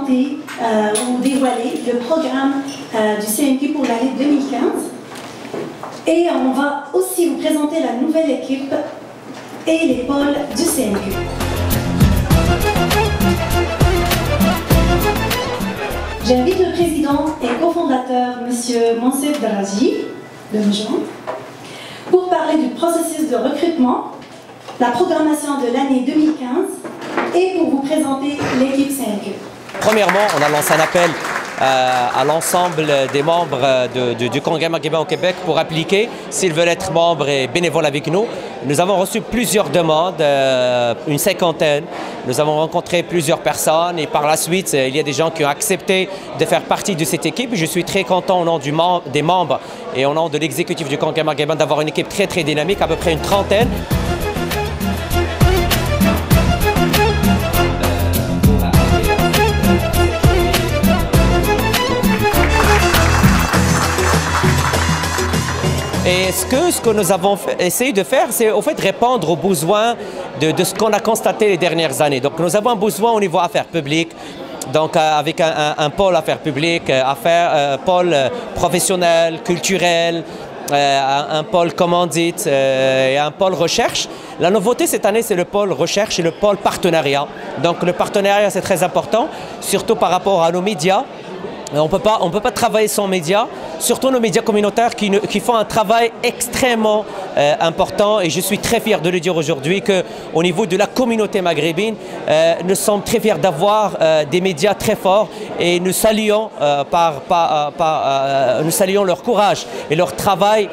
présenter ou dévoiler le programme du CMQ pour l'année 2015. Et on va aussi vous présenter la nouvelle équipe et les pôles du CMQ. J'invite le président et cofondateur, M. Monsef Daraji, de nous joindre, pour parler du processus de recrutement, la programmation de l'année 2015 et pour vous présenter l'équipe CMQ. Premièrement, on a lancé un appel à l'ensemble des membres du Congrès maghrébin au Québec pour appliquer s'ils veulent être membres et bénévoles avec nous. Nous avons reçu plusieurs demandes, une cinquantaine. Nous avons rencontré plusieurs personnes et par la suite, il y a des gens qui ont accepté de faire partie de cette équipe. Je suis très content au nom des membres et au nom de l'exécutif du Congrès maghrébin d'avoir une équipe très dynamique, à peu près une trentaine. Et ce que nous avons essayé de faire, c'est au fait répondre aux besoins de ce qu'on a constaté les dernières années. Donc nous avons un besoin au niveau affaires publiques, donc avec un pôle affaires publiques, pôle professionnel, culturel, un pôle commandite et un pôle recherche. La nouveauté cette année, c'est le pôle recherche et le pôle partenariat. Donc le partenariat, c'est très important, surtout par rapport à nos médias. On ne peut pas travailler sans médias, surtout nos médias communautaires qui font un travail extrêmement important et je suis très fier de le dire aujourd'hui qu'au niveau de la communauté maghrébine, nous sommes très fiers d'avoir des médias très forts et nous saluons, nous saluons leur courage et leur travail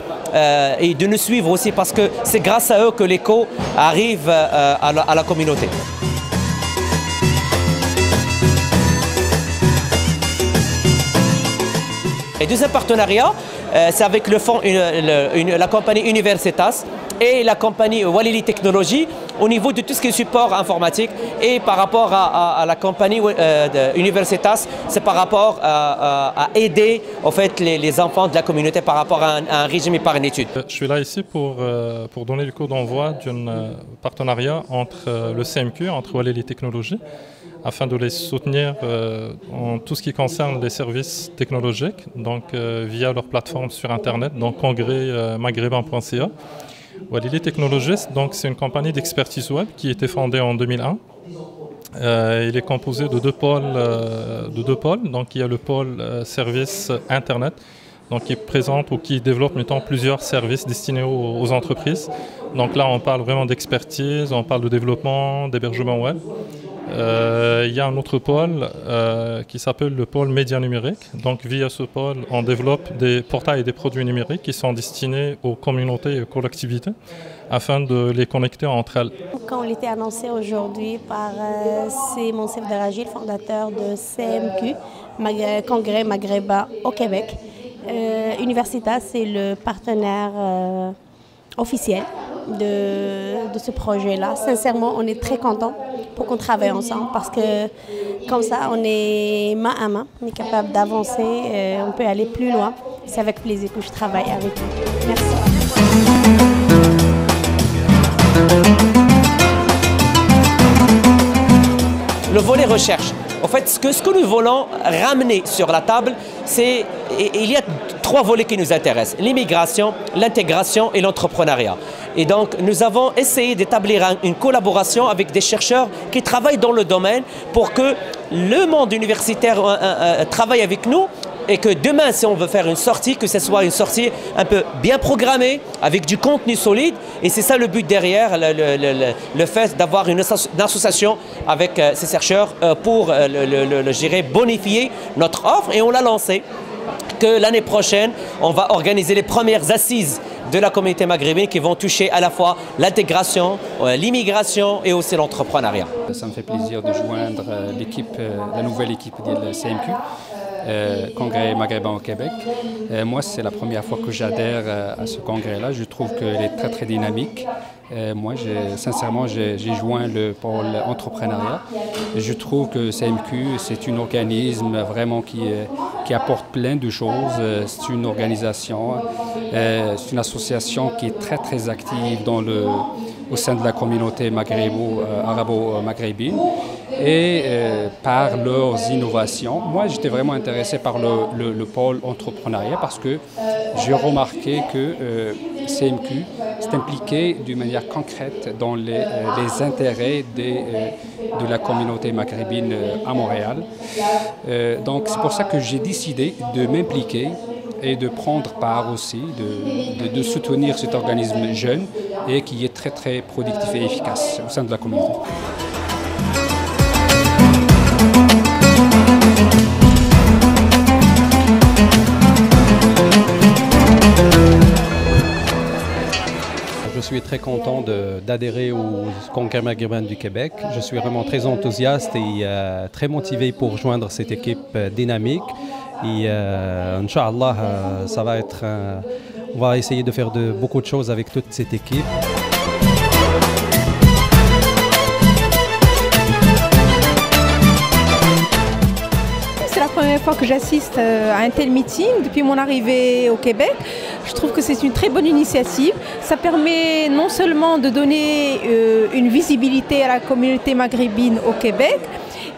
et de nous suivre aussi parce que c'est grâce à eux que l'écho arrive à la communauté. Et deuxième partenariat, c'est avec le fonds, la compagnie Universitas et la compagnie Walili Technologies au niveau de tout ce qui est support informatique. Et par rapport à la compagnie Universitas, c'est par rapport à aider en fait, les enfants de la communauté par rapport à un régime épargne études. Je suis là ici pour donner le coup d'envoi d'un partenariat entre le CMQ, entre Walili Technologies, afin de les soutenir en tout ce qui concerne les services technologiques, donc via leur plateforme sur Internet, donc congrès-maghrébin.ca. Walili Technologies, c'est une compagnie d'expertise web qui a été fondée en 2001. Il est composé de deux pôles. Donc il y a le pôle service Internet, donc qui présente ou qui développe mettons, plusieurs services destinés aux entreprises. Donc là, on parle vraiment d'expertise, on parle de développement, d'hébergement web. Il y a un autre pôle qui s'appelle le pôle médias numériques. Donc via ce pôle, on développe des portails et des produits numériques qui sont destinés aux communautés et aux collectivités afin de les connecter entre elles. Quand on était annoncé aujourd'hui par Monsef Daraji, le fondateur de CMQ, Congrès maghrébin au Québec, Universitas, c'est le partenaire officiel de ce projet-là. Sincèrement, on est très contents pour qu'on travaille ensemble parce que comme ça, on est main à main, on est capable d'avancer, on peut aller plus loin. C'est avec plaisir que je travaille avec vous. Merci. Le volet recherche. En fait, ce que nous voulons ramener sur la table, c'est il y a trois volets qui nous intéressent. L'immigration, l'intégration et l'entrepreneuriat. Et donc, nous avons essayé d'établir une collaboration avec des chercheurs qui travaillent dans le domaine pour que le monde universitaire travaille avec nous et que demain, si on veut faire une sortie, que ce soit une sortie un peu bien programmée, avec du contenu solide. Et c'est ça le but derrière le fait d'avoir une association avec ces chercheurs pour, je dirais, bonifier notre offre. Et on l'a lancé que l'année prochaine, on va organiser les premières assises de la communauté maghrébine qui vont toucher à la fois l'intégration, l'immigration et aussi l'entrepreneuriat. Ça me fait plaisir de joindre la nouvelle équipe de la CMQ. Congrès maghrébin au Québec. Moi, c'est la première fois que j'adhère à ce congrès-là. Je trouve qu'il est très dynamique. Moi, sincèrement, j'ai joint le pôle entrepreneuriat. Je trouve que CMQ, c'est un organisme vraiment qui apporte plein de choses. C'est une organisation, c'est une association qui est très active au sein de la communauté arabo-maghrébine. et par leurs innovations. Moi, j'étais vraiment intéressé par le pôle entrepreneuriat parce que j'ai remarqué que CMQ s'est impliqué d'une manière concrète dans les intérêts de la communauté maghrébine à Montréal. Donc c'est pour ça que j'ai décidé de m'impliquer et de prendre part aussi, de soutenir cet organisme jeune et qui est très très productif et efficace au sein de la communauté. Je suis très content d'adhérer au Congrès maghrébin du Québec. Je suis vraiment très enthousiaste et très motivé pour rejoindre cette équipe dynamique. Et Inch'Allah, ça va être, on va essayer de faire beaucoup de choses avec toute cette équipe. C'est la première fois que j'assiste à un tel meeting depuis mon arrivée au Québec. Je trouve que c'est une très bonne initiative. Ça permet non seulement de donner une visibilité à la communauté maghrébine au Québec,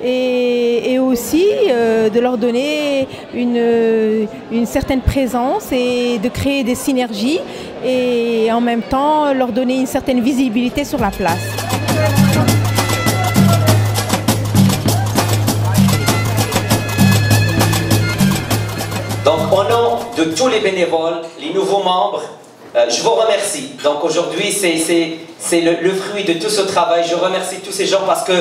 et aussi de leur donner une certaine présence et de créer des synergies et en même temps leur donner une certaine visibilité sur la place. Donc, au nom de tous les bénévoles, les nouveaux membres, je vous remercie. Donc, aujourd'hui, c'est le fruit de tout ce travail. Je remercie tous ces gens parce que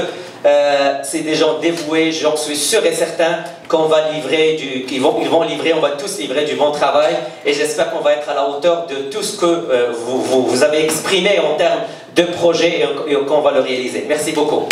c'est des gens dévoués. J'en suis sûr et certain qu'on va livrer ils vont livrer, on va tous livrer du bon travail. Et j'espère qu'on va être à la hauteur de tout ce que vous avez exprimé en termes de projet et qu'on va le réaliser. Merci beaucoup.